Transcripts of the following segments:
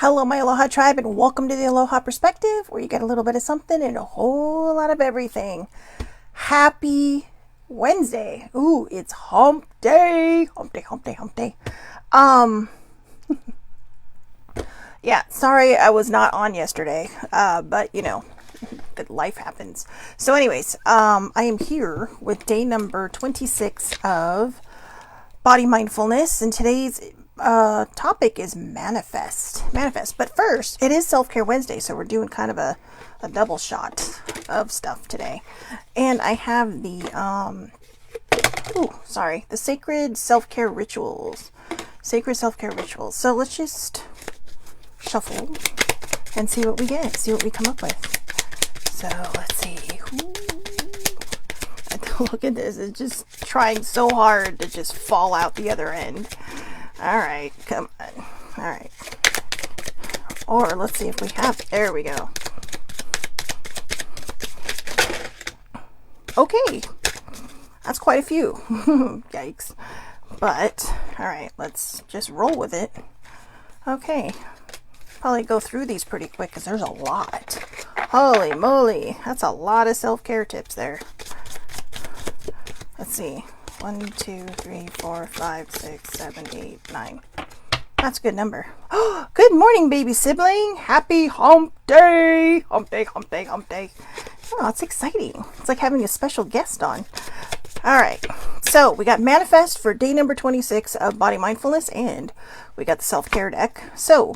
Hello, my Aloha tribe, and welcome to the Aloha Perspective, where you get a little bit of something and a whole lot of everything. Happy Wednesday. Ooh, it's hump day. Hump day, hump day, hump day. Um, yeah, sorry I was not on yesterday, but that life happens. So anyways, I am here with day number 26 of Body Mindfulness, and today's topic is manifest. But first, it is Self-Care Wednesday, so we're doing kind of a double shot of stuff today. And I have the the sacred self-care rituals. Sacred self-care rituals. So let's just shuffle and see what we get. See what we come up with. So let's see. Ooh. Look at this. It's just trying so hard to just fall out the other end. Alright, come on. Alright. Or let's see if we have it. There we go. Okay. That's quite a few. Yikes. But, alright, let's just roll with it. Okay. Probably go through these pretty quick because there's a lot. Holy moly. That's a lot of self-care tips there. Let's see. 1, 2, 3, 4, 5, 6, 7, 8, 9. That's a good number. Oh, good morning, baby sibling. Happy hump day. Hump day, hump day, hump day. Oh, it's exciting. It's like having a special guest on. All right. So we got manifest for day number 26 of Body Mindfulness, and we got the self-care deck. So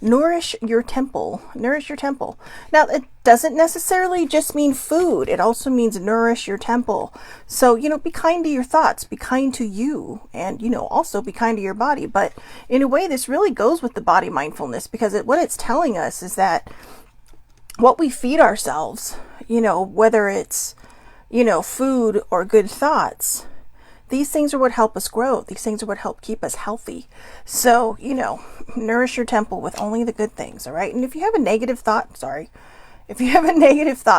nourish your temple. Nourish your temple. Now, it doesn't necessarily just mean food. It also means nourish your temple. So, be kind to your thoughts. Be kind to you. And, also be kind to your body. But in a way, this really goes with the body mindfulness, because what it's telling us is that what we feed ourselves, whether it's, food or good thoughts, these things are what help us grow. These things are what help keep us healthy. So, nourish your temple with only the good things, all right? And if you have a negative thought,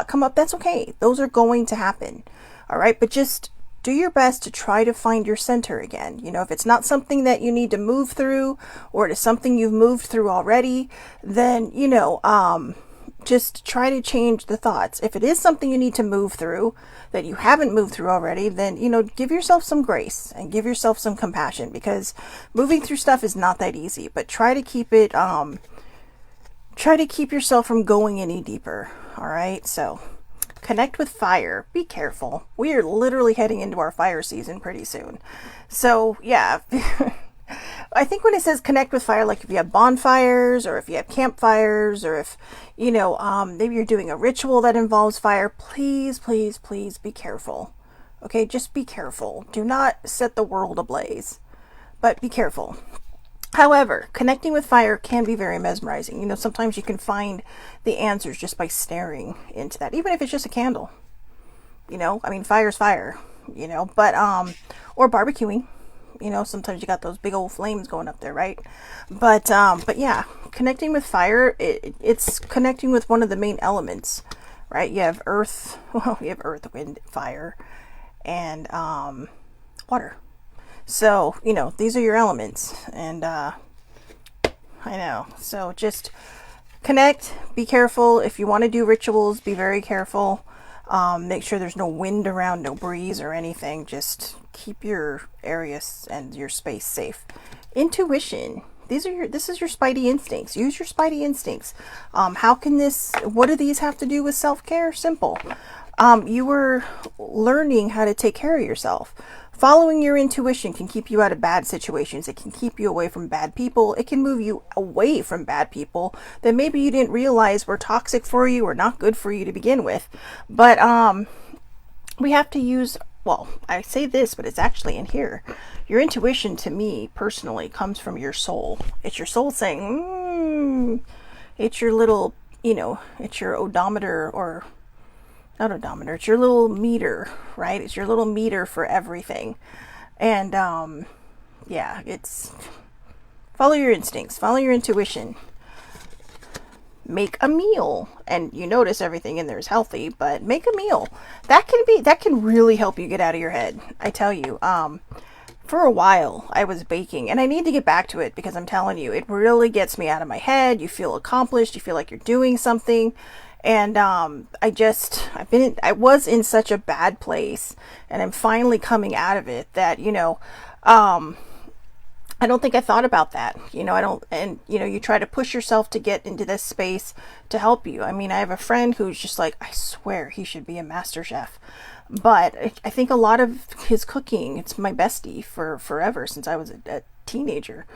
come up, that's okay. Those are going to happen, all right? But just do your best to try to find your center again. If it's not something that you need to move through, or it is something you've moved through already, then, just try to change the thoughts. If it is something you need to move through that you haven't moved through already, then, give yourself some grace and give yourself some compassion, because moving through stuff is not that easy. But try to keep yourself from going any deeper. All right. So connect with fire. Be careful. We are literally heading into our fire season pretty soon. So yeah. I think when it says connect with fire, like if you have bonfires or if you have campfires, or if, maybe you're doing a ritual that involves fire, please, please, please be careful. Okay, just be careful. Do not set the world ablaze, but be careful. However, connecting with fire can be very mesmerizing. Sometimes you can find the answers just by staring into that, even if it's just a candle. Fire's fire, but, or barbecuing. Sometimes you got those big old flames going up there, right? But yeah, connecting with fire, it's connecting with one of the main elements, right? You have earth, wind, fire, and water. So, these are your elements, and I know. So just connect, be careful. If you want to do rituals, be very careful. Make sure there's no wind around, no breeze or anything. Just keep your areas and your space safe. Intuition. This is your spidey instincts. Use your spidey instincts. What do these have to do with self-care? Simple. You were learning how to take care of yourself. Following your intuition can keep you out of bad situations. It can keep you away from bad people. It can move you away from bad people that maybe you didn't realize were toxic for you or not good for you to begin with. But we have to use, I say this, but it's actually in here. Your intuition, to me personally, comes from your soul. It's your soul saying, it's your little, it's your odometer, or not odometer, it's your little meter, right? It's your little meter for everything. And yeah, it's follow your instincts, follow your intuition. Make a meal, and you notice everything in there is healthy, but make a meal. That can really help you get out of your head. I tell you, For a while I was baking, and I need to get back to it because I'm telling you, it really gets me out of my head. You feel accomplished, you feel like you're doing something. And I was in such a bad place, and I'm finally coming out of it that, um, I don't think I thought about that. I don't, and you try to push yourself to get into this space to help you. I mean, I have a friend who's just like, I swear he should be a master chef. But I think a lot of his cooking, it's my bestie for forever since I was a teenager.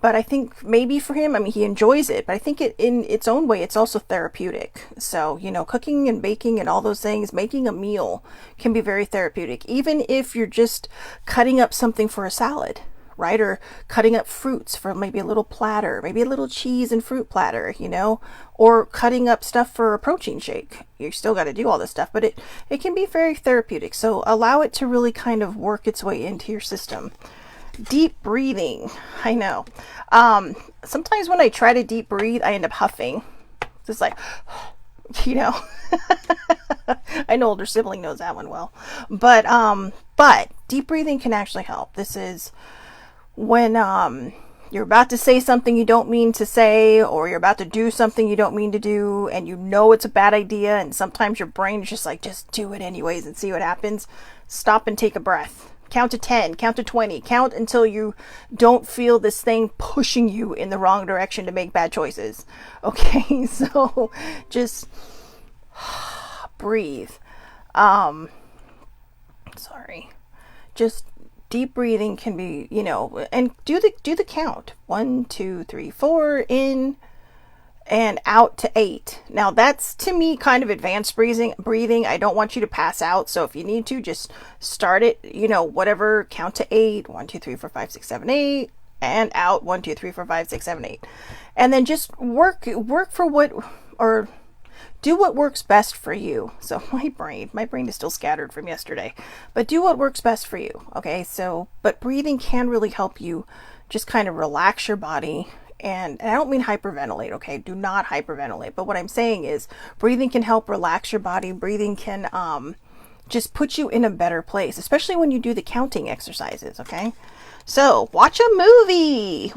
But I think maybe for him, I mean, he enjoys it, but I think in its own way, it's also therapeutic. So, cooking and baking and all those things, making a meal can be very therapeutic, even if you're just cutting up something for a salad, right? Or cutting up fruits for maybe a little platter, maybe a little cheese and fruit platter, or cutting up stuff for a protein shake. You still got to do all this stuff, but it can be very therapeutic. So allow it to really kind of work its way into your system. Deep breathing. I know. Sometimes when I try to deep breathe, I end up huffing. Just like, I know older sibling knows that one well. But deep breathing can actually help. This is when you're about to say something you don't mean to say, or you're about to do something you don't mean to do, and it's a bad idea, and sometimes your brain is just like, just do it anyways and see what happens. Stop and take a breath. Count to 10, count to 20, count until you don't feel this thing pushing you in the wrong direction to make bad choices. Okay, so just breathe. Sorry. Just deep breathing can be, and do the count. 1, 2, 3, 4 in and out to 8. Now that's, to me, kind of advanced breathing. I don't want you to pass out. So if you need to, just start it, whatever, count to 8, 1, 2, 3, 4, 5, 6, 7, 8, and out 1, 2, 3, 4, 5, 6, 7, 8. And then just work for or do what works best for you. So my brain is still scattered from yesterday, but do what works best for you. Okay. So, but breathing can really help you just kind of relax your body. And I don't mean hyperventilate, okay? Do not hyperventilate. But what I'm saying is breathing can help relax your body. Breathing can just put you in a better place, especially when you do the counting exercises, okay? So watch a movie.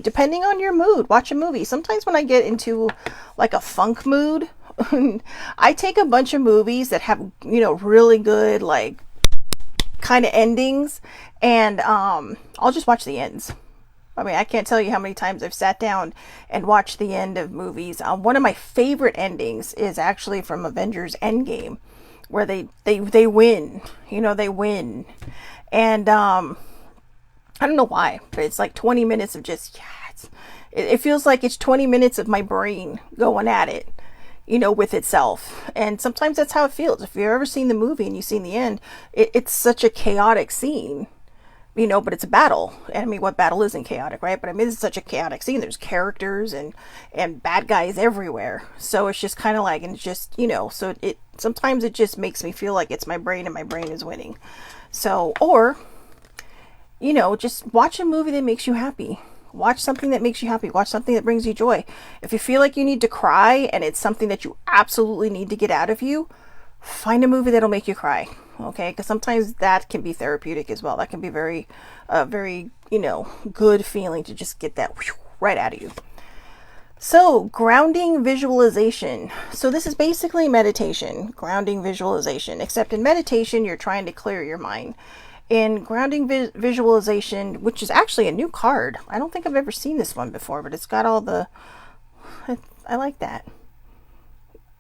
Depending on your mood, watch a movie. Sometimes when I get into like a funk mood, I take a bunch of movies that have, really good, like, kind of endings. And I'll just watch the ends. I mean, I can't tell you how many times I've sat down and watched the end of movies. One of my favorite endings is actually from Avengers Endgame, where they win. They win. And I don't know why, but it's like 20 minutes of just, it feels like it's 20 minutes of my brain going at it, with itself. And sometimes that's how it feels. If you've ever seen the movie and you've seen the end, it's such a chaotic scene. But it's a battle. And I mean, what battle isn't chaotic, right? But I mean, it's such a chaotic scene. There's characters and bad guys everywhere. So it's just kind of like, and it's just, so sometimes it just makes me feel like it's my brain and my brain is winning. So, or, just watch a movie that makes you happy. Watch something that makes you happy. Watch something that brings you joy. If you feel like you need to cry and it's something that you absolutely need to get out of you, find a movie that'll make you cry. Okay, because sometimes that can be therapeutic as well. That can be very, very, good feeling to just get that right out of you. So, grounding visualization. So this is basically meditation, grounding visualization, except in meditation, you're trying to clear your mind. In grounding visualization, which is actually a new card. I don't think I've ever seen this one before, but it's got all I like that.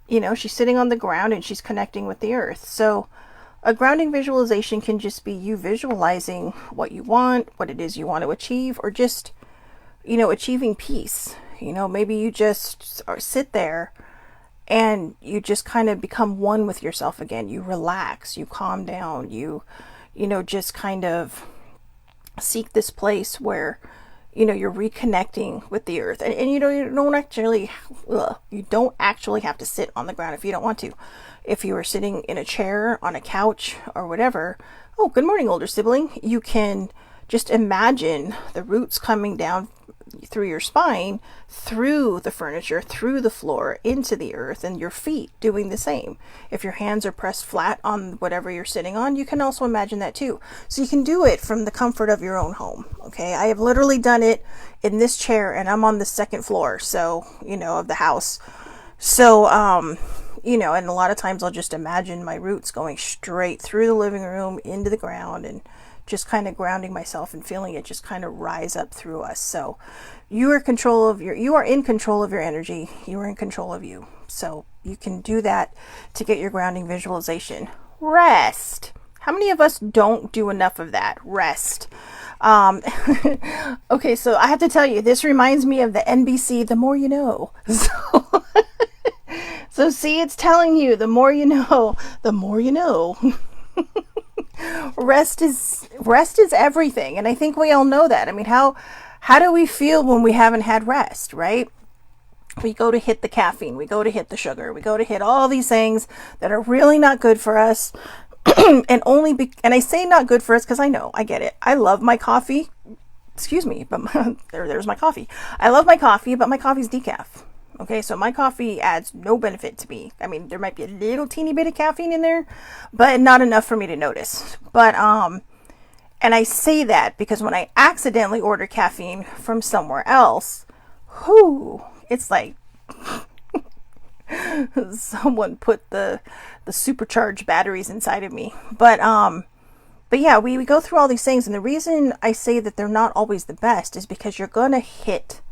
She's sitting on the ground and she's connecting with the earth. So a grounding visualization can just be you visualizing what you want, what it is you want to achieve, or just, achieving peace. Maybe you just sit there and you just kind of become one with yourself again. You relax, you calm down, you just kind of seek this place where, you're reconnecting with the earth. And you don't actually have to sit on the ground if you don't want to. If you are sitting in a chair, on a couch, or whatever, oh, good morning, older sibling, you can just imagine the roots coming down through your spine, through the furniture, through the floor, into the earth, and your feet doing the same. If your hands are pressed flat on whatever you're sitting on, you can also imagine that too. So you can do it from the comfort of your own home. Okay, I have literally done it in this chair, and I'm on the second floor, so of the house. So and a lot of times I'll just imagine my roots going straight through the living room into the ground, and just kind of grounding myself and feeling it just kind of rise up through us. So you are in control of your energy. You are in control of you. So you can do that to get your grounding visualization. Rest. How many of us don't do enough of that? Rest. Okay, so I have to tell you, this reminds me of the NBC, The More You Know. So see, it's telling you, the more you know, the more you know. Rest is everything, and I think we all know that. I mean, how do we feel when we haven't had rest, right? We go to hit the caffeine, we go to hit the sugar, we go to hit all these things that are really not good for us. And I say not good for us because I get it. I love my coffee. Excuse me, but there's my coffee. I love my coffee, but my coffee's decaf. Okay, so my coffee adds no benefit to me. I mean, there might be a little teeny bit of caffeine in there, but not enough for me to notice. But, and I say that because when I accidentally order caffeine from somewhere else, it's like someone put the supercharged batteries inside of me. But yeah, we go through all these things, and the reason I say that they're not always the best is because you're going to hit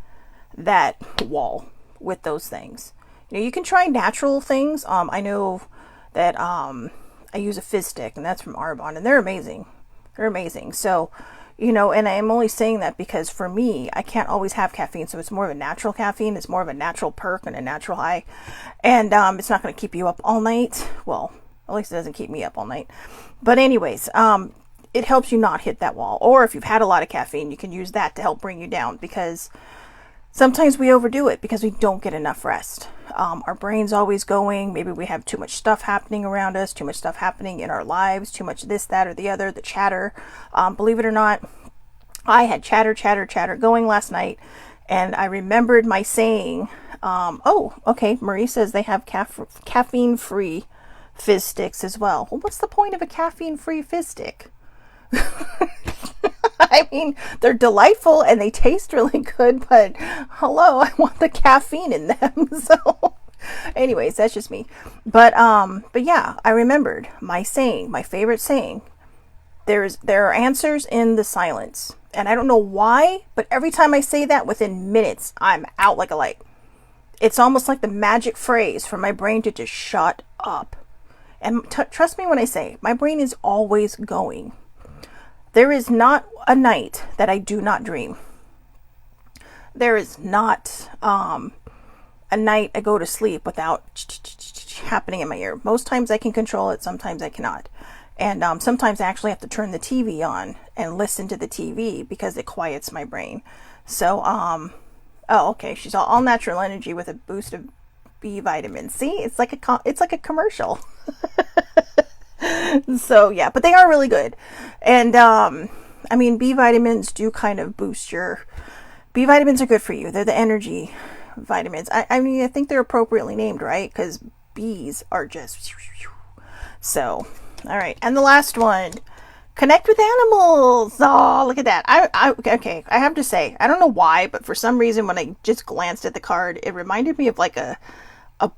that wall with those things. You can try natural things. I know that I use a fizz stick, and that's from Arbonne, and they're amazing. So, and I'm only saying that because for me, I can't always have caffeine, so it's more of a natural caffeine. It's more of a natural perk and a natural high, and it's not going to keep you up all night. Well, at least it doesn't keep me up all night. But anyways, it helps you not hit that wall. Or if you've had a lot of caffeine, you can use that to help bring you down, because sometimes we overdo it because we don't get enough rest. Our brain's always going. Maybe we have too much stuff happening around us, too much stuff happening in our lives, too much this, that, or the other, the chatter. Believe it or not, I had chatter going last night, and I remembered my saying, okay, Marie says they have caffeine-free fizz sticks as well. Well, what's the point of a caffeine-free fizz stick? I mean, they're delightful and they taste really good, but hello, I want the caffeine in them. So anyways, that's just me. But yeah, I remembered my saying, my favorite saying. There are answers in the silence. And I don't know why, but every time I say that, within minutes, I'm out like a light. It's almost like the magic phrase for my brain to just shut up. And trust me when I say, my brain is always going. There is not a night that I do not dream. There is not a night I go to sleep without happening in my ear. Most times I can control it, sometimes I cannot. And sometimes I actually have to turn the TV on and listen to the TV because it quiets my brain. So, oh, okay, she's all natural energy with a boost of B vitamins. See, it's like a commercial. So yeah, but they are really good. And I mean, B vitamins do kind of boost B vitamins are good for you. They're the energy vitamins. I mean, I think they're appropriately named, right? Because bees are just so. All right, and the last one, connect with animals. Oh, look at that. Okay, I have to say, I don't know why, but for some reason when I just glanced at the card, it reminded me of like a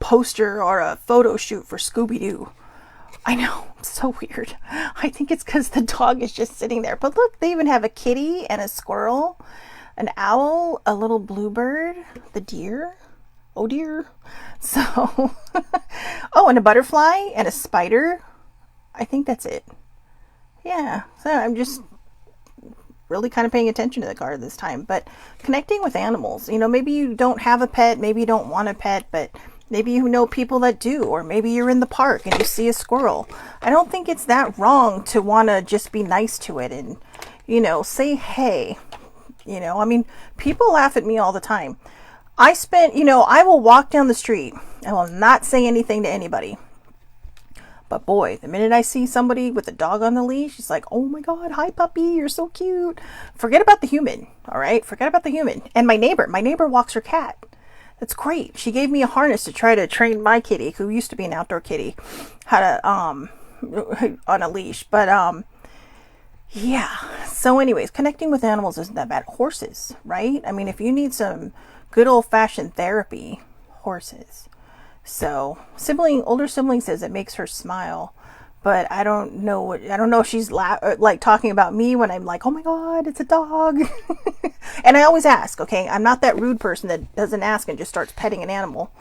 poster or a photo shoot for Scooby-Doo. I know, it's so weird. I think it's because the dog is just sitting there. But look, they even have a kitty and a squirrel, an owl, a little bluebird, the deer. Oh dear. So, oh, and a butterfly and a spider. I think that's it. Yeah, so I'm just really kind of paying attention to the card this time. But connecting with animals, maybe you don't have a pet, maybe you don't want a pet, but maybe you know people that do, or maybe you're in the park and you see a squirrel. I don't think it's that wrong to want to just be nice to it and, say hey. I mean, people laugh at me all the time. I will walk down the street. I will not say anything to anybody. But boy, the minute I see somebody with a dog on the leash, it's like, oh my God, hi puppy, you're so cute. Forget about the human, all right? Forget about the human. And my neighbor walks her cat. That's great. She gave me a harness to try to train my kitty, who used to be an outdoor kitty, how to, on a leash. But, yeah. So anyways, connecting with animals isn't that bad. Horses, right? I mean, if you need some good old fashioned therapy, horses. So older sibling says it makes her smile, but I don't know if she's like talking about me when I'm like, oh my God, it's a dog. And I always ask, okay, I'm not that rude person that doesn't ask and just starts petting an animal.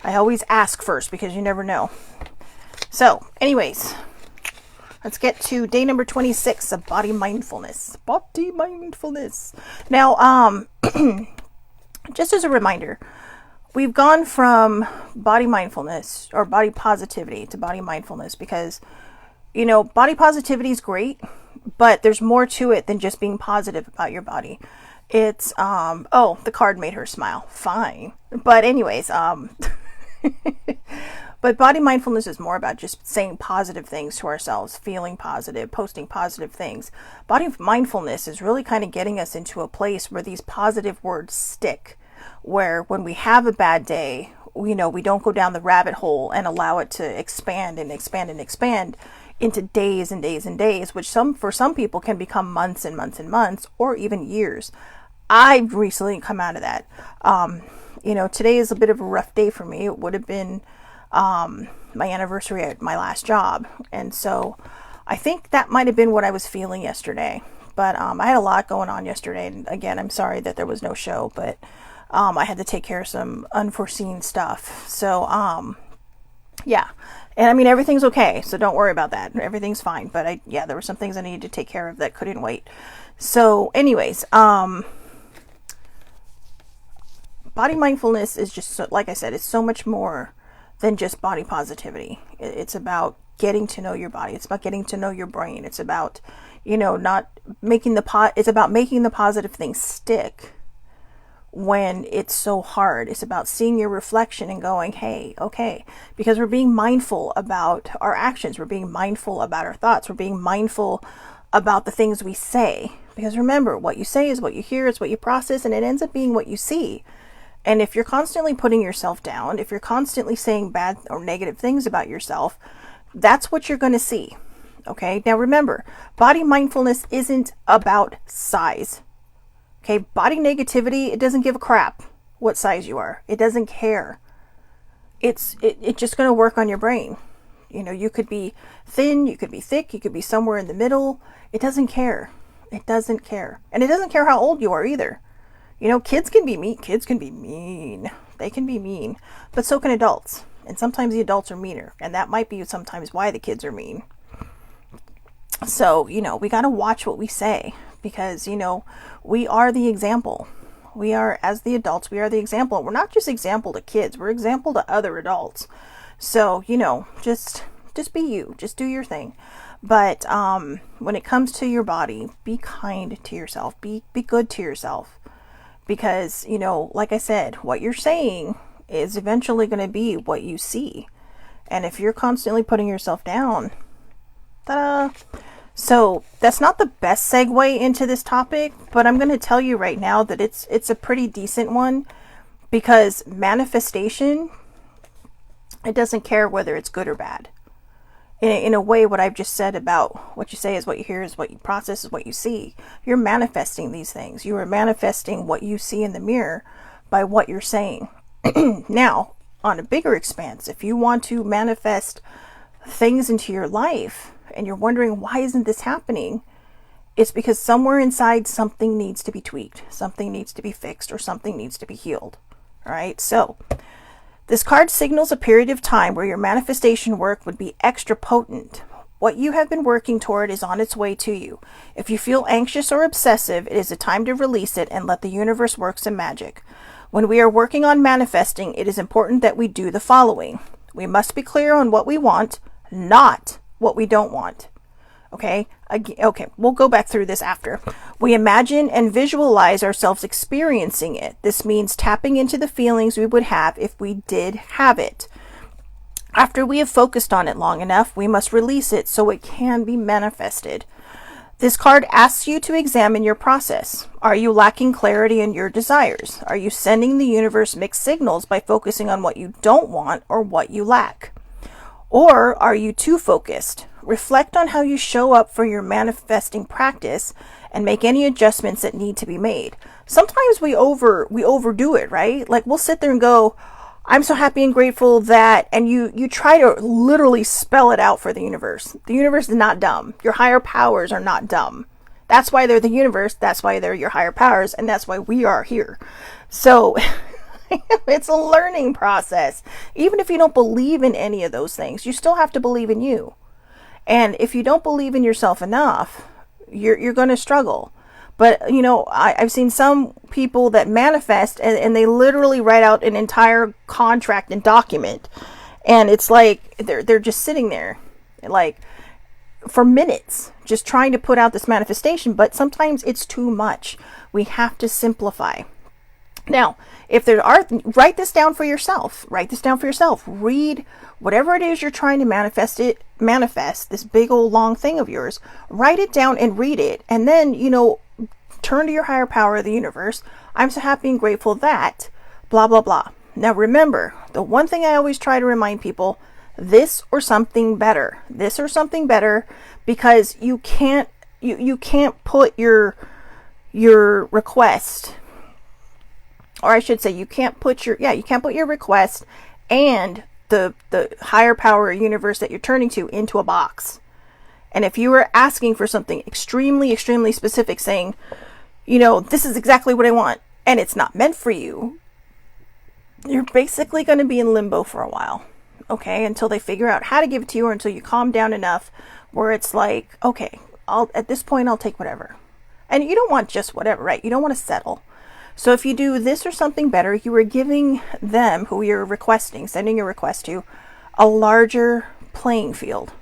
I always ask first because you never know. So anyways, let's get to day number 26 of body mindfulness. Body mindfulness. Now, just as a reminder, we've gone from body mindfulness or body positivity to body mindfulness because, body positivity is great, but there's more to it than just being positive about your body. It's, the card made her smile. Fine. But anyways, but body mindfulness is more about just saying positive things to ourselves, feeling positive, posting positive things. Body mindfulness is really kind of getting us into a place where these positive words stick. Where when we have a bad day, we don't go down the rabbit hole and allow it to expand and expand and expand into days and days and days, which for some people can become months and months and months, or even years. I've recently come out of that. Today is a bit of a rough day for me. It would have been my anniversary at my last job. And so I think that might have been what I was feeling yesterday. But I had a lot going on yesterday. And again, I'm sorry that there was no show, but I had to take care of some unforeseen stuff. So, yeah. And I mean, everything's okay. So don't worry about that. Everything's fine. But there were some things I needed to take care of that couldn't wait. So anyways, body mindfulness is just, like I said, it's so much more than just body positivity. It's about getting to know your body. It's about getting to know your brain. It's about, not making it's about making the positive things stick when it's so hard. It's about seeing your reflection and going, hey, okay, because we're being mindful about our actions. We're being mindful about our thoughts. We're being mindful about the things we say. Because remember, what you say is what you hear, it's what you process, and it ends up being what you see. And if you're constantly putting yourself down, if you're constantly saying bad or negative things about yourself, that's what you're going to see. Okay. Now remember, body mindfulness isn't about size. Okay, body negativity, it doesn't give a crap what size you are. It doesn't care. It's just going to work on your brain. You could be thin, you could be thick, you could be somewhere in the middle. It doesn't care. It doesn't care. And it doesn't care how old you are either. Kids can be mean. Kids can be mean. They can be mean. But so can adults. And sometimes the adults are meaner. And that might be sometimes why the kids are mean. So, we got to watch what we say. Because, we are the example. We are, as the adults, we are the example. We're not just example to kids. We're example to other adults. So, just be you. Just do your thing. But when it comes to your body, be kind to yourself. Be good to yourself. Because, like I said, what you're saying is eventually going to be what you see. And if you're constantly putting yourself down, ta-da! So that's not the best segue into this topic, but I'm going to tell you right now that it's a pretty decent one, because manifestation, it doesn't care whether it's good or bad. In a way, what I've just said about what you say is what you hear, is what you process, is what you see. You're manifesting these things. You are manifesting what you see in the mirror by what you're saying. Now, on a bigger expanse, if you want to manifest things into your life, and you're wondering, why isn't this happening? It's because somewhere inside something needs to be tweaked, something needs to be fixed, or something needs to be healed. All right. So this card signals a period of time where your manifestation work would be extra potent. What you have been working toward is on its way to you. If you feel anxious or obsessive, it is a time to release it and let the universe work some magic. When we are working on manifesting, it is important that we do the following. We must be clear on what we want, not what we don't want. Okay, we'll go back through this after. We imagine and visualize ourselves experiencing it. This means tapping into the feelings we would have if we did have it. After we have focused on it long enough, we must release it so it can be manifested. This card asks you to examine your process. Are you lacking clarity in your desires? Are you sending the universe mixed signals by focusing on what you don't want or what you lack? Or are you too focused? Reflect on how you show up for your manifesting practice and make any adjustments that need to be made. Sometimes we overdo it, right? Like we'll sit there and go, I'm so happy and grateful that, and you try to literally spell it out for the universe. The universe is not dumb. Your higher powers are not dumb. That's why they're the universe. That's why they're your higher powers. And that's why we are here. So it's a learning process. Even if you don't believe in any of those things, you still have to believe in you. And if you don't believe in yourself enough, you're going to struggle. But, you know, I've seen some people that manifest and they literally write out an entire contract and document. And it's like they're just sitting there like for minutes just trying to put out this manifestation. But sometimes it's too much. We have to simplify. Now, if there are, write this down for yourself. Write this down for yourself. Read whatever it is you're trying to manifest this big old long thing of yours. Write it down and read it. And then, you know, turn to your higher power of the universe. I'm so happy and grateful that blah, blah, blah. Now, remember, the one thing I always try to remind people, this or something better. This or something better, because you can't put your request, or I should say you can't put your request and the higher power universe that you're turning to into a box. And if you were asking for something extremely, extremely specific, saying, you know, this is exactly what I want, and it's not meant for you, you're basically going to be in limbo for a while, okay, until they figure out how to give it to you, or until you calm down enough where it's like, okay, at this point, I'll take whatever. And you don't want just whatever, right? You don't want to settle. So if you do this or something better, you are giving them, who you're requesting, sending your request to, a larger playing field.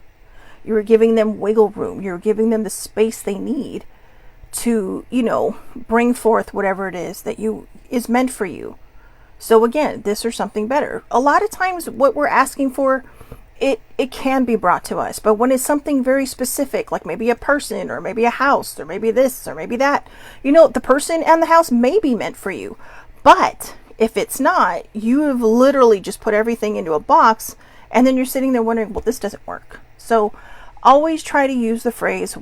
You're giving them wiggle room. You're giving them the space they need to, you know, bring forth whatever it is that is meant for you. So again, this or something better. A lot of times what we're asking for, it can be brought to us. But when it's something very specific, like maybe a person or maybe a house or maybe this or maybe that, you know, the person and the house may be meant for you. But if it's not, you have literally just put everything into a box, and then you're sitting there wondering, well, this doesn't work. So always try to use the phrase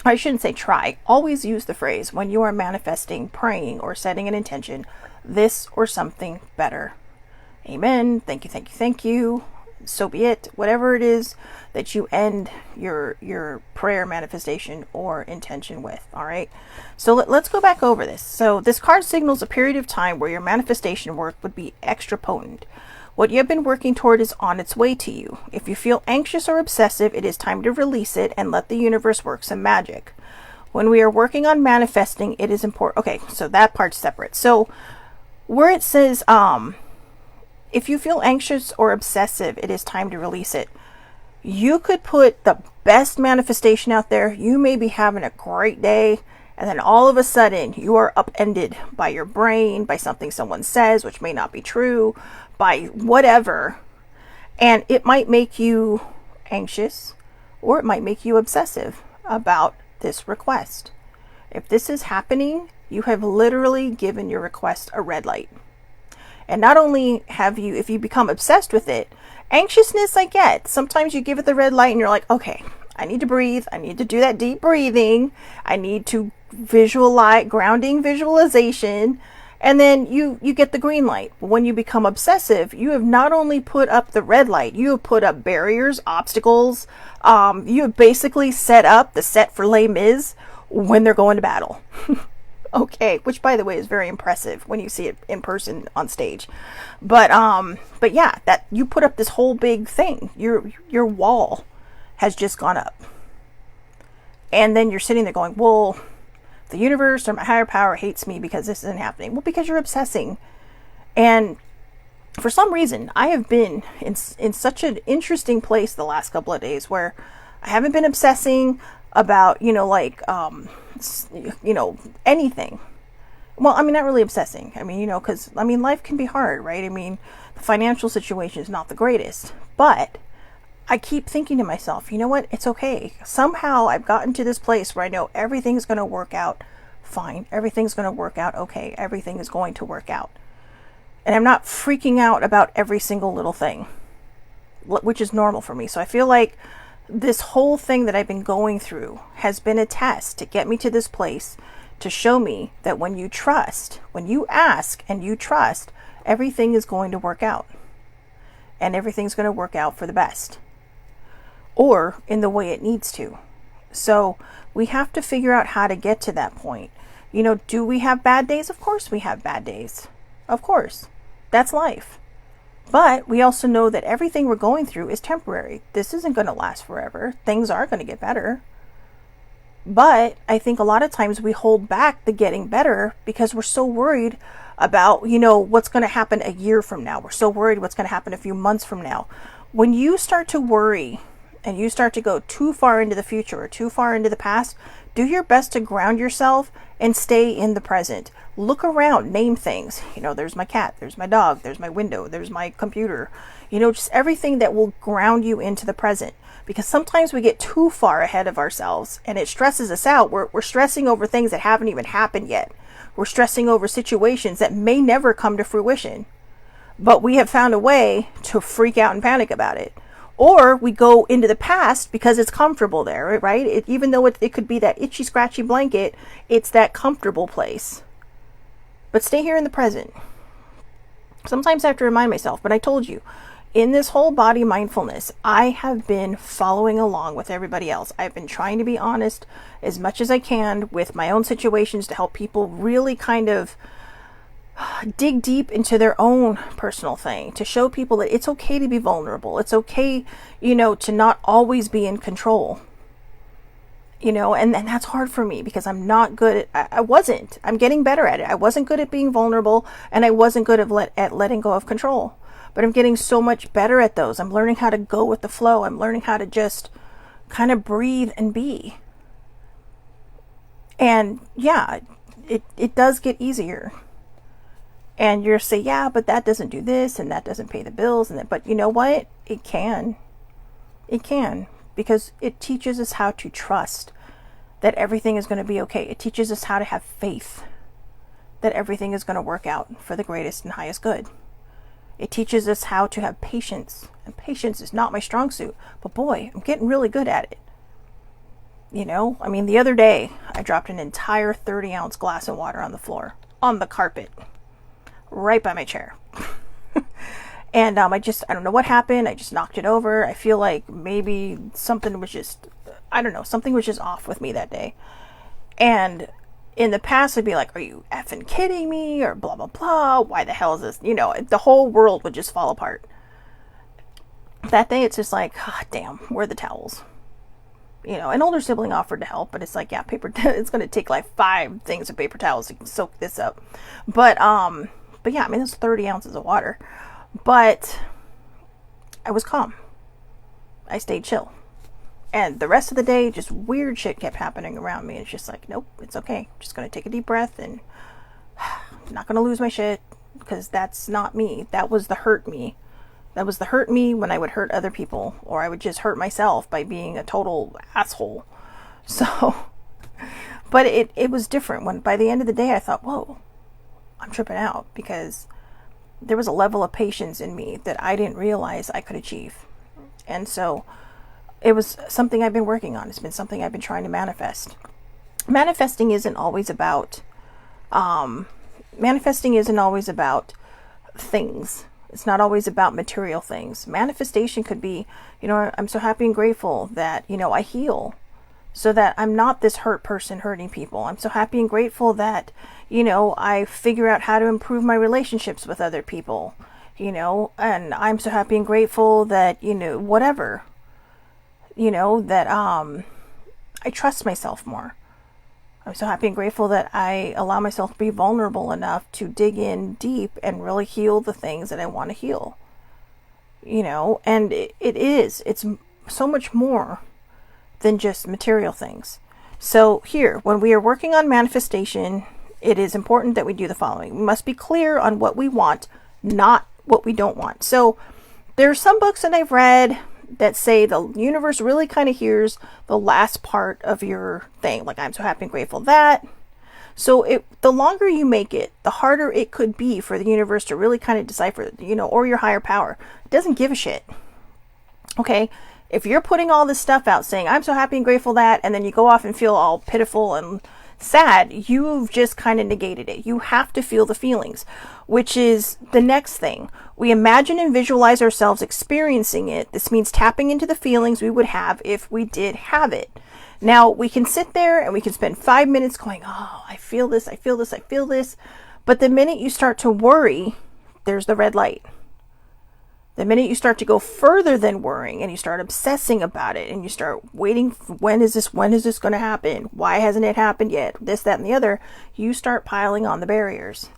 I shouldn't say try, always use the phrase when you are manifesting, praying, or setting an intention, this or something better. Amen. Thank you, thank you, thank you. So be it. Whatever it is that you end your prayer, manifestation, or intention with. All right. So let's go back over this. So this card signals a period of time where your manifestation work would be extra potent. What you have been working toward is on its way to you. If you feel anxious or obsessive, it is time to release it and let the universe work some magic. When we are working on manifesting, it is important. Okay, so that part's separate. So where it says, if you feel anxious or obsessive, it is time to release it. You could put the best manifestation out there. You may be having a great day, and then all of a sudden you are upended by your brain, by something someone says, which may not be true, by whatever. And it might make you anxious, or it might make you obsessive about this request. If this is happening, you have literally given your request a red light. And not only have you, if you become obsessed with it, anxiousness I get. Sometimes you give it the red light and you're like, okay, I need to breathe. I need to do that deep breathing. I need to visualize, grounding visualization. And then you get the green light. But when you become obsessive, you have not only put up the red light, you have put up barriers, obstacles. You have basically set up the set for Les Mis when they're going to battle. Okay, which by the way is very impressive when you see it in person on stage. But yeah, that you put up this whole big thing. Your wall has just gone up. And then you're sitting there going, well, the universe or my higher power hates me because this isn't happening. Well, because you're obsessing. And for some reason, I have been in such an interesting place the last couple of days where I haven't been obsessing about, anything. Well, I mean, not really obsessing. I mean, because, life can be hard, right? I mean, the financial situation is not the greatest, but I keep thinking to myself, you know what? It's okay. Somehow I've gotten to this place where I know everything's going to work out fine. Everything's going to work out okay. Everything is going to work out. And I'm not freaking out about every single little thing, which is normal for me. So I feel like this whole thing that I've been going through has been a test to get me to this place, to show me that when you trust, when you ask and you trust, everything is going to work out. And everything's going to work out for the best, or in the way it needs to. So we have to figure out how to get to that point. You know, do we have bad days? Of course we have bad days. Of course. That's life. But we also know that everything we're going through is temporary. This isn't going to last forever. Things are going to get better. But I think a lot of times we hold back the getting better because we're so worried about, you know, what's going to happen a year from now. We're so worried what's going to happen a few months from now. When you start to worry and you start to go too far into the future or too far into the past, do your best to ground yourself and stay in the present. Look around, name things. You know, there's my cat, there's my dog, there's my window, there's my computer. You know, just everything that will ground you into the present. Because sometimes we get too far ahead of ourselves and it stresses us out. We're stressing over things that haven't even happened yet. We're stressing over situations that may never come to fruition. But we have found a way to freak out and panic about it. Or we go into the past because it's comfortable there, right? Even though it could be that itchy, scratchy blanket, it's that comfortable place. But stay here in the present. Sometimes I have to remind myself, but I told you, in this whole body mindfulness, I have been following along with everybody else. I've been trying to be honest as much as I can with my own situations to help people really kind of dig deep into their own personal thing, to show people that it's okay to be vulnerable. It's okay, you know, to not always be in control. You know, and that's hard for me because I'm not good at, I'm getting better at it. I wasn't good at being vulnerable and I wasn't good at letting go of control. But I'm getting so much better at those. I'm learning how to go with the flow. I'm learning how to just kind of breathe and be. And yeah, it does get easier. And you're say, yeah, but that doesn't do this and that doesn't pay the bills. But you know what? It can. It can. Because it teaches us how to trust that everything is going to be okay. It teaches us how to have faith that everything is going to work out for the greatest and highest good. It teaches us how to have patience. And patience is not my strong suit. But boy, I'm getting really good at it. You know, I mean, the other day, I dropped an entire 30-ounce glass of water on the floor, on the carpet, right by my chair. And I don't know what happened. I just knocked it over. I feel like maybe something was just, something was just off with me that day. And in the past, I'd be like, are you effing kidding me? Or blah, blah, blah. Why the hell is this? You know, the whole world would just fall apart. That day, it's just like, oh, damn, where are the towels? You know, an older sibling offered to help, but it's like, yeah, it's going to take like 5 things of paper towels to soak this up. But yeah, I mean, it's 30 ounces of water. But I was calm. I stayed chill. And the rest of the day, just weird shit kept happening around me. It's just like, nope, it's okay. I'm just going to take a deep breath and I'm not going to lose my shit because that's not me. That was the hurt me. That was the hurt me when I would hurt other people, or I would just hurt myself by being a total asshole. So, but it was different when by the end of the day I thought, whoa, I'm tripping out because there was a level of patience in me that I didn't realize I could achieve. And so it was something I've been working on. It's been something I've been trying to manifest. Manifesting isn't always about things. It's not always about material things. Manifestation could be, you know, I'm so happy and grateful that, you know, I heal so that I'm not this hurt person hurting people. I'm so happy and grateful that, you know, I figure out how to improve my relationships with other people, you know, and I'm so happy and grateful that, you know, whatever, you know, that I trust myself more. I'm so happy and grateful that I allow myself to be vulnerable enough to dig in deep and really heal the things that I want to heal. You know, and it's so much more than just material things. So here, when we are working on manifestation, it is important that we do the following. We must be clear on what we want, not what we don't want. So there are some books that I've read that say the universe really kind of hears the last part of your thing. Like, I'm so happy and grateful that. So the longer you make it, the harder it could be for the universe to really kind of decipher, or your higher power. It doesn't give a shit. Okay? If you're putting all this stuff out saying, I'm so happy and grateful that, and then you go off and feel all pitiful and sad, you've just kind of negated it. You have to feel the feelings, which is the next thing. We imagine and visualize ourselves experiencing it. This means tapping into the feelings we would have if we did have it. Now, we can sit there and we can spend 5 minutes going, oh, I feel this, I feel this, I feel this. But the minute you start to worry, there's the red light. The minute you start to go further than worrying and you start obsessing about it and you start waiting, when is this going to happen? Why hasn't it happened yet? This, that, and the other. You start piling on the barriers.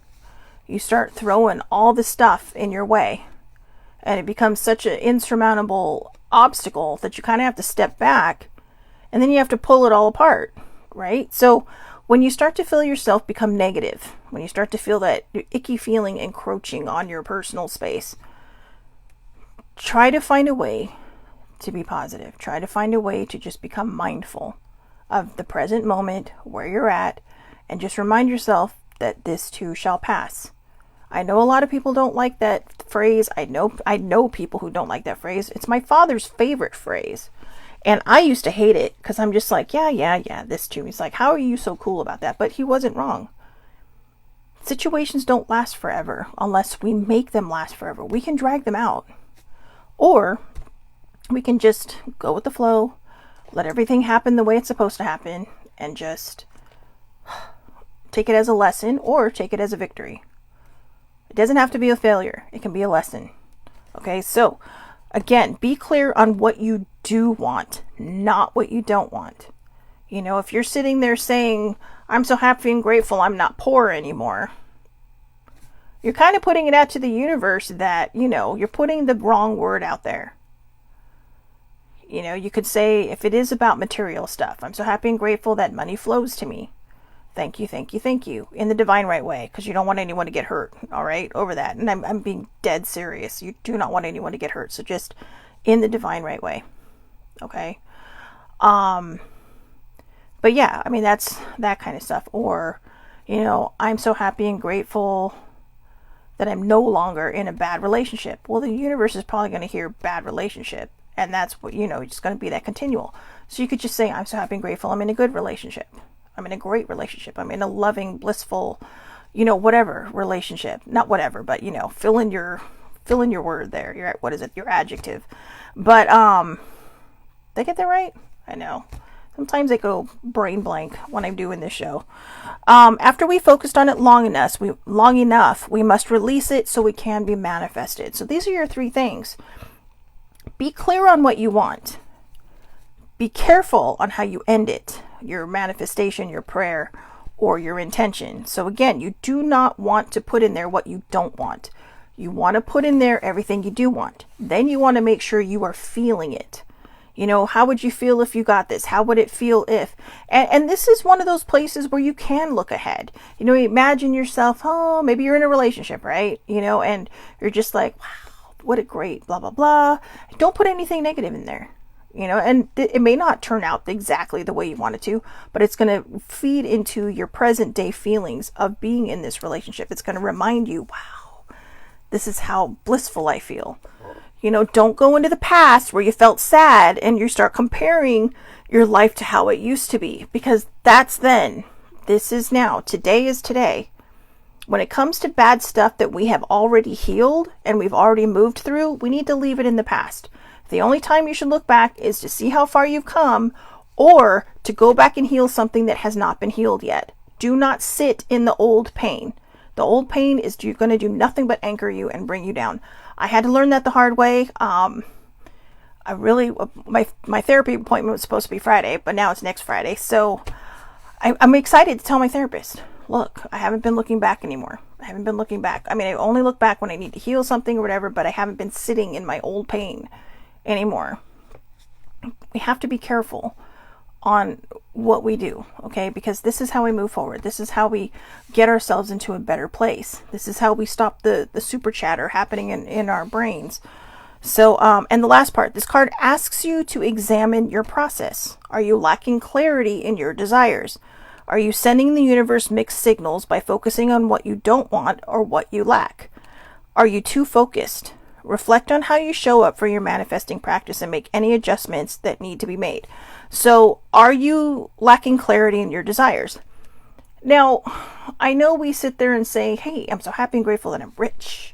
You start throwing all the stuff in your way. And it becomes such an insurmountable obstacle that you kind of have to step back. And then you have to pull it all apart, right? So when you start to feel yourself become negative, when you start to feel that icky feeling encroaching on your personal space, try to find a way to be positive. Try to find a way to just become mindful of the present moment, where you're at, and just remind yourself that this too shall pass. I know a lot of people don't like that phrase. I know people who don't like that phrase. It's my father's favorite phrase. And I used to hate it because I'm just like, yeah, this too. He's like, how are you so cool about that? But he wasn't wrong. Situations don't last forever unless we make them last forever. We can drag them out. Or we can just go with the flow, let everything happen the way it's supposed to happen, and just take it as a lesson or take it as a victory. It doesn't have to be a failure. It can be a lesson. Okay, so again, be clear on what you do want, not what you don't want. If you're sitting there saying, I'm so happy and grateful I'm not poor anymore, you're kind of putting it out to the universe that, you're putting the wrong word out there. You could say, if it is about material stuff, I'm so happy and grateful that money flows to me. Thank you, thank you, thank you. In the divine right way, because you don't want anyone to get hurt, all right, over that. And I'm being dead serious. You do not want anyone to get hurt. So just in the divine right way. Okay? But yeah, I mean, that's that kind of stuff. Or, I'm so happy and grateful that I'm no longer in a bad relationship. Well, the universe is probably going to hear bad relationship. And that's what, it's going to be that continual. So you could just say, I'm so happy and grateful I'm in a good relationship. I'm in a great relationship. I'm in a loving, blissful, whatever relationship. Not whatever, but, fill in your word there. Your adjective. But, did I get that right? I know. Sometimes I go brain blank when I'm doing this show. After we focused on it long enough, we must release it so it can be manifested. So these are your 3 things. Be clear on what you want. Be careful on how you end it, your manifestation, your prayer, or your intention. So again, you do not want to put in there what you don't want. You want to put in there everything you do want. Then you want to make sure you are feeling it. How would you feel if you got this? How would it feel if? And this is one of those places where you can look ahead. Imagine yourself, maybe you're in a relationship, right? And you're just like, wow, what a great blah, blah, blah. Don't put anything negative in there. And it may not turn out exactly the way you want it to, but it's going to feed into your present day feelings of being in this relationship. It's going to remind you, wow, this is how blissful I feel. Don't go into the past where you felt sad and you start comparing your life to how it used to be, because that's then. This is now. Today is today. When it comes to bad stuff that we have already healed and we've already moved through, we need to leave it in the past. The only time you should look back is to see how far you've come, or to go back and heal something that has not been healed yet. Do not sit in the old pain. The old pain is going to do nothing but anchor you and bring you down. I had to learn that the hard way. My therapy appointment was supposed to be Friday, but now it's next Friday. So I'm excited to tell my therapist, look, I haven't been looking back anymore. I haven't been looking back. I mean, I only look back when I need to heal something or whatever, but I haven't been sitting in my old pain anymore. We have to be careful on what we do, okay? Because this is how we move forward. This is how we get ourselves into a better place. This is how we stop the super chatter happening in our brains. So, and the last part, this card asks you to examine your process. Are you lacking clarity in your desires? Are you sending the universe mixed signals by focusing on what you don't want or what you lack? Are you too focused? Reflect on how you show up for your manifesting practice and make any adjustments that need to be made. So, are you lacking clarity in your desires? Now, I know we sit there and say, hey, I'm so happy and grateful that I'm rich,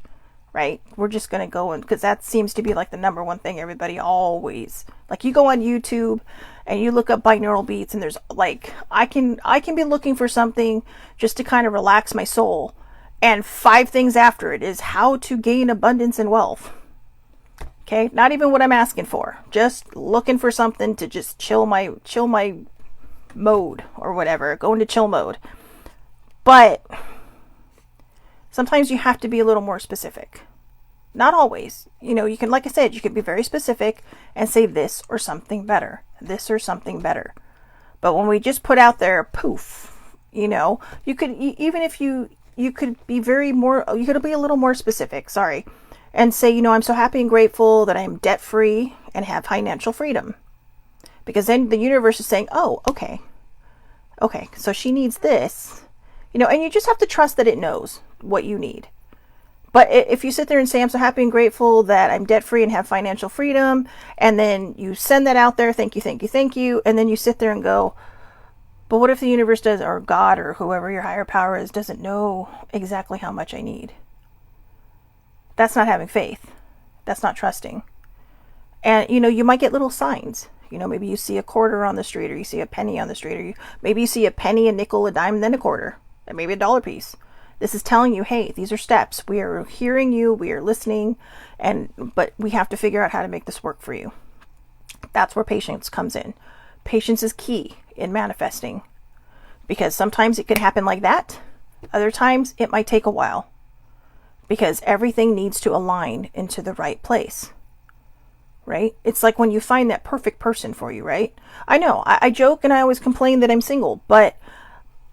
right? We're just going to go and, because that seems to be like the number one thing everybody always, like you go on YouTube and you look up binaural beats and there's like, I can be looking for something just to kind of relax my soul. And 5 things after it is how to gain abundance and wealth. Okay, not even what I'm asking for. Just looking for something to just chill my mode or whatever. Go into chill mode. But sometimes you have to be a little more specific. Not always. You know, you can, like I said, you can be very specific and say this or something better. This or something better. But when we just put out there, poof, you know, you could, even if you could be you could be a little more specific, sorry, and say, you know, I'm so happy and grateful that I'm debt free and have financial freedom. Because then the universe is saying, oh, okay, so she needs this, you know, and you just have to trust that it knows what you need. But if you sit there and say, I'm so happy and grateful that I'm debt free and have financial freedom, and then you send that out there, thank you, and then you sit there and go, but what if the universe does, or God, or whoever your higher power is, doesn't know exactly how much I need? That's not having faith. That's not trusting. And, you know, you might get little signs. You know, maybe you see a quarter on the street, or you see a penny on the street, or maybe you see a penny, a nickel, a dime, and then a quarter, and maybe a dollar piece. This is telling you, hey, these are steps. We are hearing you. We are listening. But we have to figure out how to make this work for you. That's where patience comes in. Patience is key in manifesting, because sometimes it can happen like that. Other times it might take a while, because everything needs to align into the right place, right? It's like when you find that perfect person for you, right? I know I joke and I always complain that I'm single, but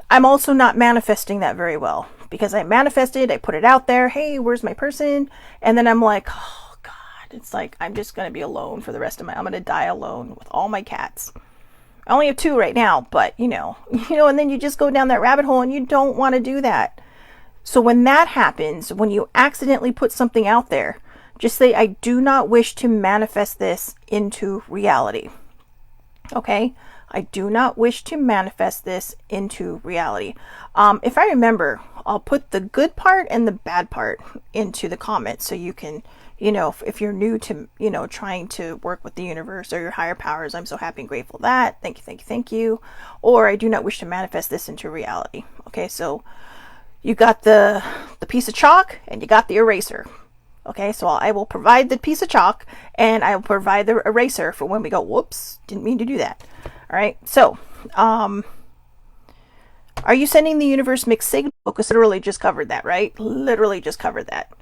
I'm also not manifesting that very well, because I manifested, I put it out there, hey, where's my person? And then I'm like, oh God, it's like, I'm just going to be alone for the rest of I'm going to die alone with all my cats. I only have 2 right now, but you know, and then you just go down that rabbit hole and you don't want to do that. So when that happens, when you accidentally put something out there, just say, I do not wish to manifest this into reality. Okay? I do not wish to manifest this into reality. If I remember, I'll put the good part and the bad part into the comments, so you can, you know, if you're new to, you know, trying to work with the universe or your higher powers, I'm so happy and grateful that, thank you. Or I do not wish to manifest this into reality. Okay, so you got the piece of chalk and you got the eraser. Okay, so I will provide the piece of chalk and I will provide the eraser for when we go, whoops, didn't mean to do that. All right, so are you sending the universe mixed signals? Focus, literally just covered that, right? Literally just covered that.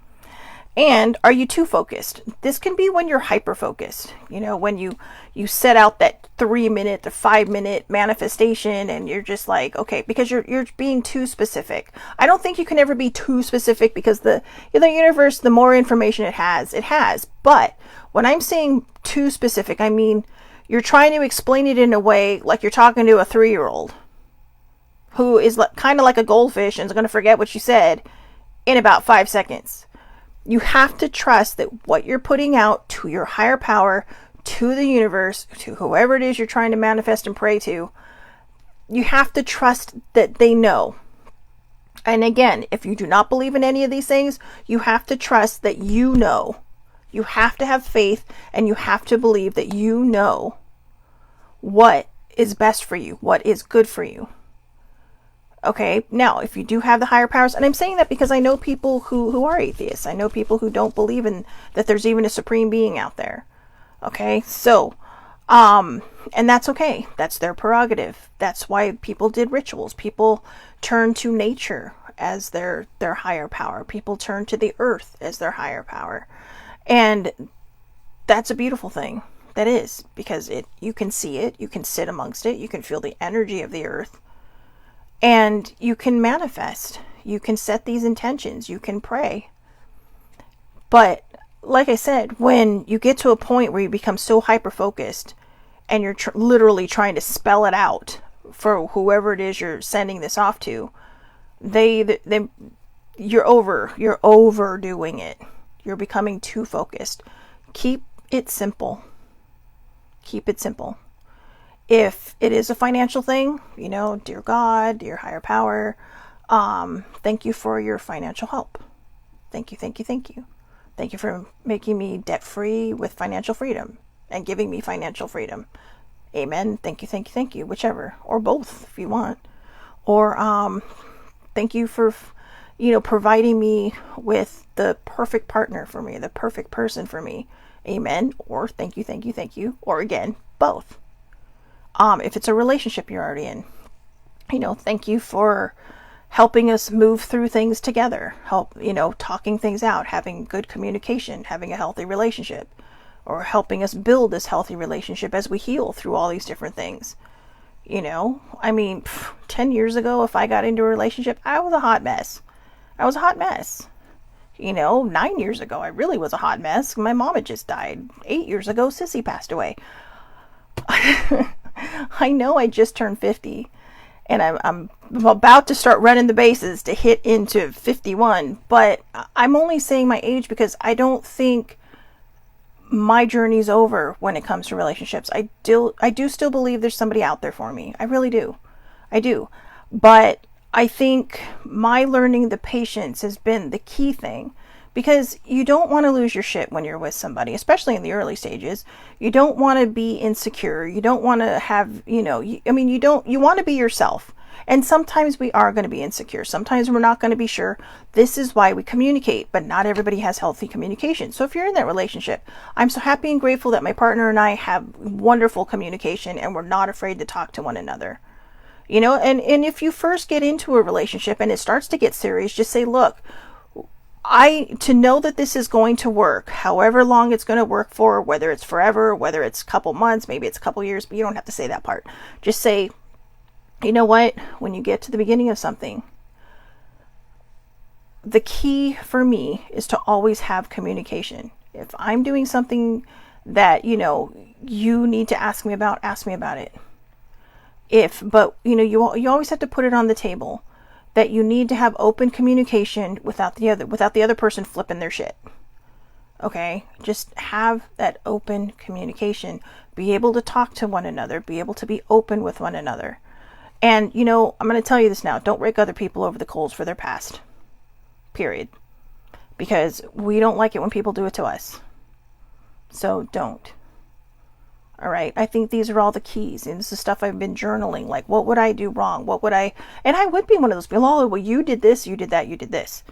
And are you too focused? This can be when you're hyper focused. You know, when you set out that 3-minute to 5-minute manifestation, and you're just like, okay, because you're being too specific. I don't think you can ever be too specific, because the universe, the more information it has. But when I'm saying too specific, I mean you're trying to explain it in a way like you're talking to a 3-year-old who is kind of like a goldfish and is going to forget what you said in about 5 seconds. You have to trust that what you're putting out to your higher power, to the universe, to whoever it is you're trying to manifest and pray to, you have to trust that they know. And again, if you do not believe in any of these things, you have to trust that you know. You have to have faith, and you have to believe that you know what is best for you, what is good for you. Okay, now, if you do have the higher powers, and I'm saying that because I know people who are atheists. I know people who don't believe in that there's even a supreme being out there. Okay, so, and that's okay. That's their prerogative. That's why people did rituals. People turn to nature as their higher power. People turn to the earth as their higher power. And that's a beautiful thing. That is, because you can see it, you can sit amongst it, you can feel the energy of the earth, and you can manifest. You can set these intentions, you can pray. But like I said, when you get to a point where you become so hyper-focused and you're literally trying to spell it out for whoever it is you're sending this off to, you're overdoing it. You're becoming too focused. Keep it simple. Keep it simple. If it is a financial thing, dear God, dear higher power, thank you for your financial help. Thank you, thank you, thank you. Thank you for making me debt-free with financial freedom and giving me financial freedom. Amen. Thank you, thank you, thank you. Whichever, or both if you want. Or thank you for, providing me with the perfect partner for me, the perfect person for me. Amen. Or thank you, thank you, thank you. Or again, both. If it's a relationship you're already in, thank you for helping us move through things together. Help, talking things out, having good communication, having a healthy relationship, or helping us build this healthy relationship as we heal through all these different things. 10 years ago, if I got into a relationship, I was a hot mess. 9 years ago, I really was a hot mess. My mom had just died. 8 years ago, Sissy passed away. I know I just turned 50 and I'm about to start running the bases to hit into 51, but I'm only saying my age because I don't think my journey's over when it comes to relationships. I do still believe there's somebody out there for me. I really do. I do. But I think my learning the patience has been the key thing, because you don't want to lose your shit when you're with somebody, especially in the early stages. You don't want to be insecure. You don't want to have, you want to be yourself. And sometimes we are going to be insecure. Sometimes we're not going to be sure. This is why we communicate, but not everybody has healthy communication. So if you're in that relationship, I'm so happy and grateful that my partner and I have wonderful communication and we're not afraid to talk to one another. And if you first get into a relationship and it starts to get serious, just say, look, to know that this is going to work, however long it's going to work for, whether it's forever, whether it's a couple months, maybe it's a couple years, but you don't have to say that part. Just say, you know what, when you get to the beginning of something, the key for me is to always have communication. If I'm doing something that, you need to ask me about it. But you always have to put it on the table that you need to have open communication without the other person flipping their shit. Okay? Just have that open communication. Be able to talk to one another. Be able to be open with one another. And, I'm going to tell you this now. Don't rake other people over the coals for their past. Period. Because we don't like it when people do it to us. So don't. All right. I think these are all the keys. And this is stuff I've been journaling. Like, what would I do wrong? And I would be one of those people. Oh, well, you did this, you did that, you did this.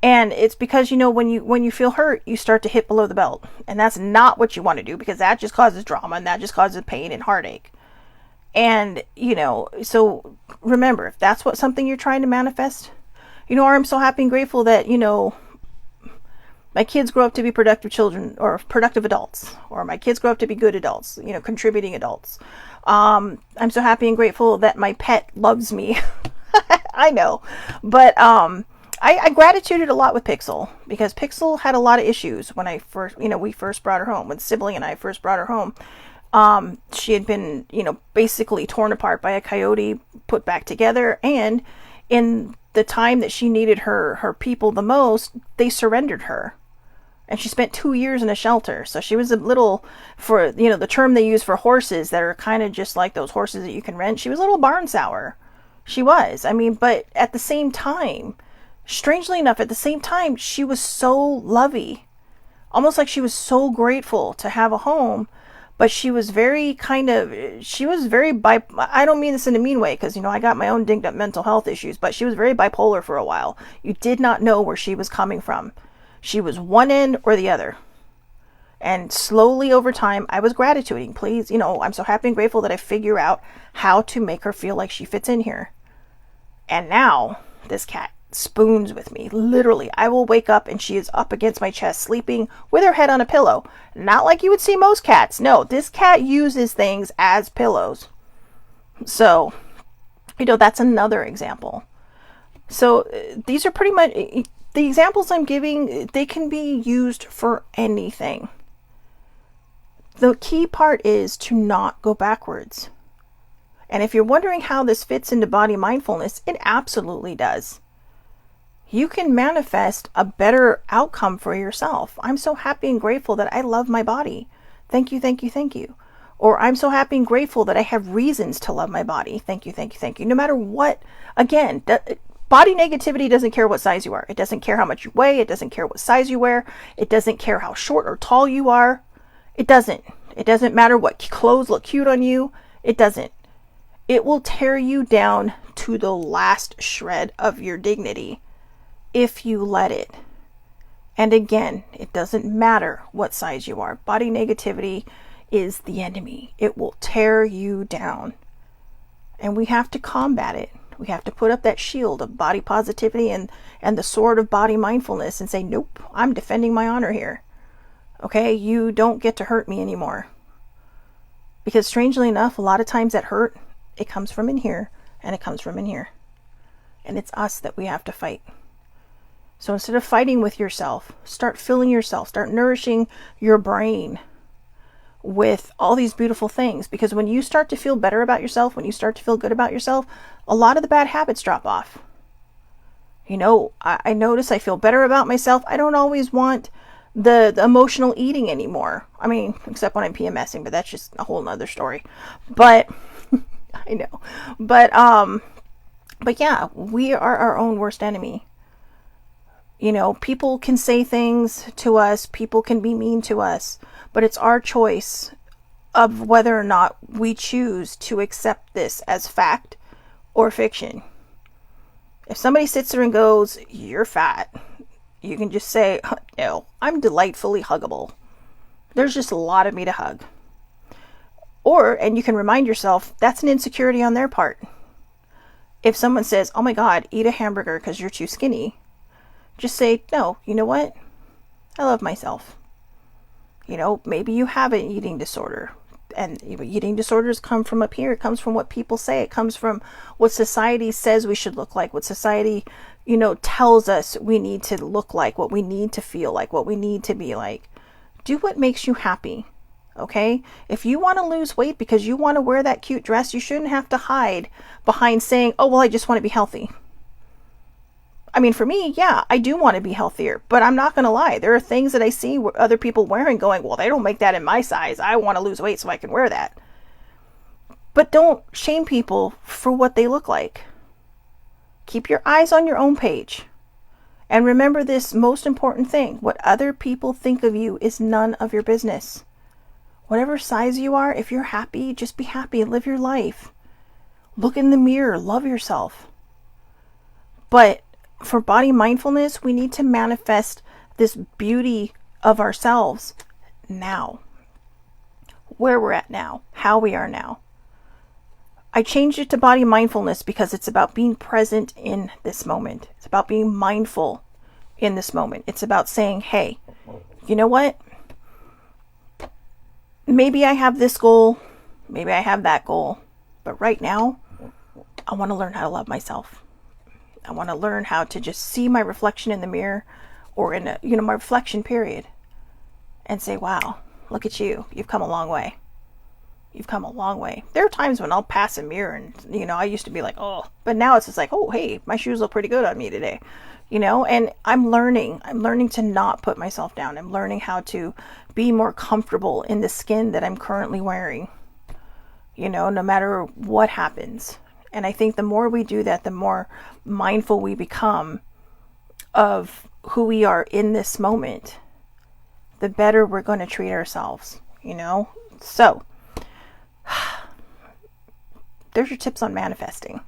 And it's because, when you feel hurt, you start to hit below the belt. And that's not what you want to do, because that just causes drama and that just causes pain and heartache. And, so remember, if that's something you're trying to manifest, or I'm so happy and grateful that, my kids grow up to be productive children or productive adults, or my kids grow up to be good adults, contributing adults. I'm so happy and grateful that my pet loves me. I know, but, I gratituded a lot with Pixel, because Pixel had a lot of issues when we first brought her home, when Sibling and I first brought her home. She had been, basically torn apart by a coyote, put back together, and in the time that she needed her people the most, they surrendered her. And she spent 2 years in a shelter. So she was a little, for, the term they use for horses that are kind of just like those horses that you can rent, she was a little barn sour. She was. But at the same time, strangely enough, she was so lovey. Almost like she was so grateful to have a home. But she was very I don't mean this in a mean way, because, I got my own dinged up mental health issues, but she was very bipolar for a while. You did not know where she was coming from. She was one end or the other. And slowly over time, I was gratituding. Please, I'm so happy and grateful that I figure out how to make her feel like she fits in here. And now, this cat spoons with me. Literally, I will wake up and she is up against my chest, sleeping with her head on a pillow. Not like you would see most cats. No, this cat uses things as pillows. So, that's another example. So these are pretty much the examples I'm giving. They can be used for anything. The key part is to not go backwards. And if you're wondering how this fits into body mindfulness, it absolutely does. You can manifest a better outcome for yourself. I'm so happy and grateful that I love my body. Thank you, thank you, thank you. Or I'm so happy and grateful that I have reasons to love my body. Thank you, thank you, thank you. No matter what, again, body negativity doesn't care what size you are. It doesn't care how much you weigh. It doesn't care what size you wear. It doesn't care how short or tall you are. It doesn't. It doesn't matter what clothes look cute on you. It doesn't. It will tear you down to the last shred of your dignity if you let it. And again, it doesn't matter what size you are. Body negativity is the enemy. It will tear you down. And we have to combat it. We have to put up that shield of body positivity and the sword of body mindfulness and say, nope, I'm defending my honor here. Okay, you don't get to hurt me anymore. Because strangely enough, a lot of times that hurt, it comes from in here and it comes from in here. And it's us that we have to fight. So instead of fighting with yourself, start filling yourself, start nourishing your brain with all these beautiful things. Because when you start to feel better about yourself, when you start to feel good about yourself, a lot of the bad habits drop off. I notice I feel better about myself. I don't always want the emotional eating anymore. I mean, except when I'm PMSing, but that's just a whole nother story. But I know. But yeah, we are our own worst enemy. People can say things to us, people can be mean to us, but it's our choice of whether or not we choose to accept this as fact or fiction. If somebody sits there and goes, "You're fat," you can just say, "No, I'm delightfully huggable. There's just a lot of me to hug." And you can remind yourself, that's an insecurity on their part. If someone says, "Oh my God, eat a hamburger because you're too skinny," just say, "No, you know what? I love myself." Maybe you have an eating disorder. And eating disorders come from up here. It comes from what people say. It comes from what society says we should look like. What society, tells us we need to look like. What we need to feel like. What we need to be like. Do what makes you happy. Okay? If you want to lose weight because you want to wear that cute dress, you shouldn't have to hide behind saying, "Oh, well, I just want to be healthy." I mean, for me, yeah, I do want to be healthier, but I'm not going to lie. There are things that I see other people wearing going, "Well, they don't make that in my size. I want to lose weight so I can wear that." But don't shame people for what they look like. Keep your eyes on your own page. And remember this most important thing. What other people think of you is none of your business. Whatever size you are, if you're happy, just be happy and live your life. Look in the mirror. Love yourself. But for body mindfulness, we need to manifest this beauty of ourselves now. Where we're at now. How we are now. I changed it to body mindfulness because it's about being present in this moment. It's about being mindful in this moment. It's about saying, hey, you know what? Maybe I have this goal. Maybe I have that goal. But right now, I want to learn how to love myself. I want to learn how to just see my reflection in the mirror or in my reflection period and say, wow, look at you. You've come a long way. You've come a long way. There are times when I'll pass a mirror and, I used to be like, oh, but now it's just like, oh, hey, my shoes look pretty good on me today, and I'm learning to not put myself down. I'm learning how to be more comfortable in the skin that I'm currently wearing, no matter what happens. And I think the more we do that, the more mindful we become of who we are in this moment, the better we're going to treat ourselves, So, there's your tips on manifesting.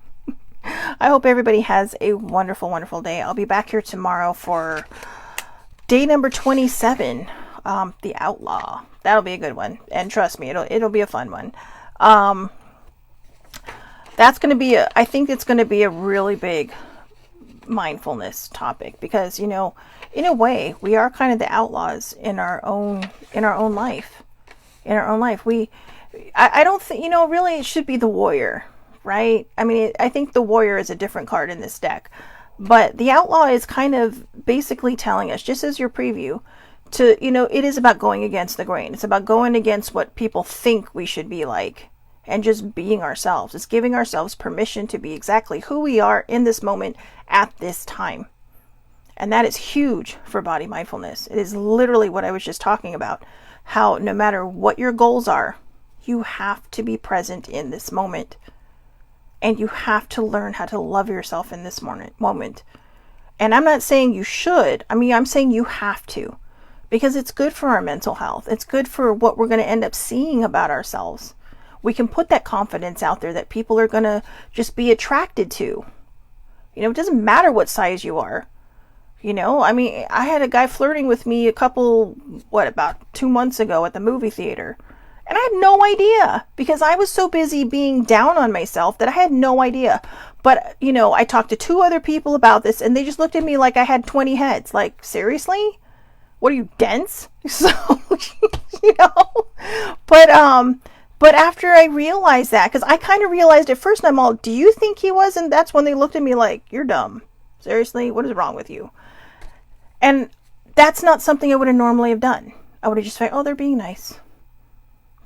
I hope everybody has a wonderful, wonderful day. I'll be back here tomorrow for day number 27, the Outlaw. That'll be a good one. And trust me, it'll be a fun one. That's going to be I think it's going to be a really big mindfulness topic, because, you know, in a way, we are kind of the outlaws in our own life. In our own life, I don't think, you know, really it should be the warrior, right? I mean, I think the warrior is a different card in this deck, but the outlaw is kind of basically telling us, just as your preview, to, you know, it is about going against the grain. It's about going against what people think we should be like, and just being ourselves. It's giving ourselves permission to be exactly who we are in this moment at this time. And that is huge for body mindfulness. It is literally what I was just talking about. How no matter what your goals are, you have to be present in this moment. And you have to learn how to love yourself in this moment. And I'm not saying you should. I mean, I'm saying you have to. Because it's good for our mental health. It's good for what we're going to end up seeing about ourselves. We can put that confidence out there that people are going to just be attracted to. You know, it doesn't matter what size you are. You know, I mean, I had a guy flirting with me about 2 months ago at the movie theater. And I had no idea, because I was so busy being down on myself that I had no idea. But, you know, I talked to 2 other people about this, and they just looked at me like I had 20 heads. Like, seriously? What are you, dense? So, you know, but after I realized that, because I kind of realized at first, and I'm all, do you think he was? And that's when they looked at me like, you're dumb. Seriously? What is wrong with you? And that's not something I would have normally have done. I would have just felt, oh, they're being nice.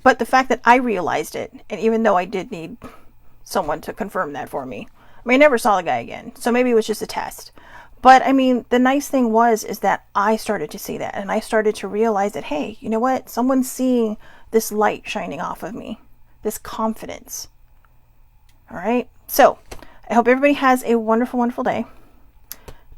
But the fact that I realized it, and even though I did need someone to confirm that for me, I mean, I never saw the guy again. So maybe it was just a test. But I mean, the nice thing is that I started to see that, and I started to realize that, hey, you know what? Someone's seeing this light shining off of me, this confidence. All right. So I hope everybody has a wonderful, wonderful day.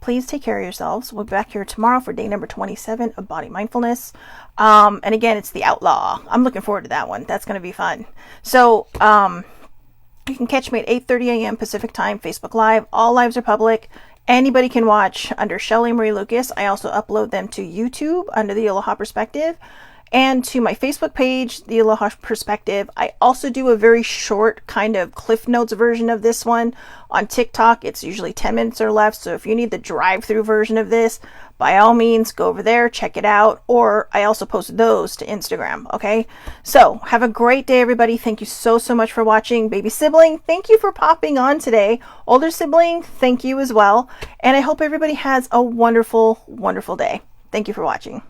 Please take care of yourselves. We'll be back here tomorrow for day number 27 of Body Mindfulness. And again, it's the Outlaw. I'm looking forward to that one. That's going to be fun. So you can catch me at 8:30 a.m. Pacific time, Facebook Live. All lives are public. Anybody can watch under Shelley Marie Lucas. I also upload them to YouTube under the Aloha Perspective, and to my Facebook page, the Aloha Perspective. I also do a very short kind of Cliff Notes version of this one on TikTok. It's usually 10 minutes or less. So if you need the drive-through version of this, by all means, go over there, check it out. Or I also post those to Instagram. Okay. So have a great day, everybody. Thank you so, so much for watching. Baby sibling, thank you for popping on today. Older sibling, thank you as well. And I hope everybody has a wonderful, wonderful day. Thank you for watching.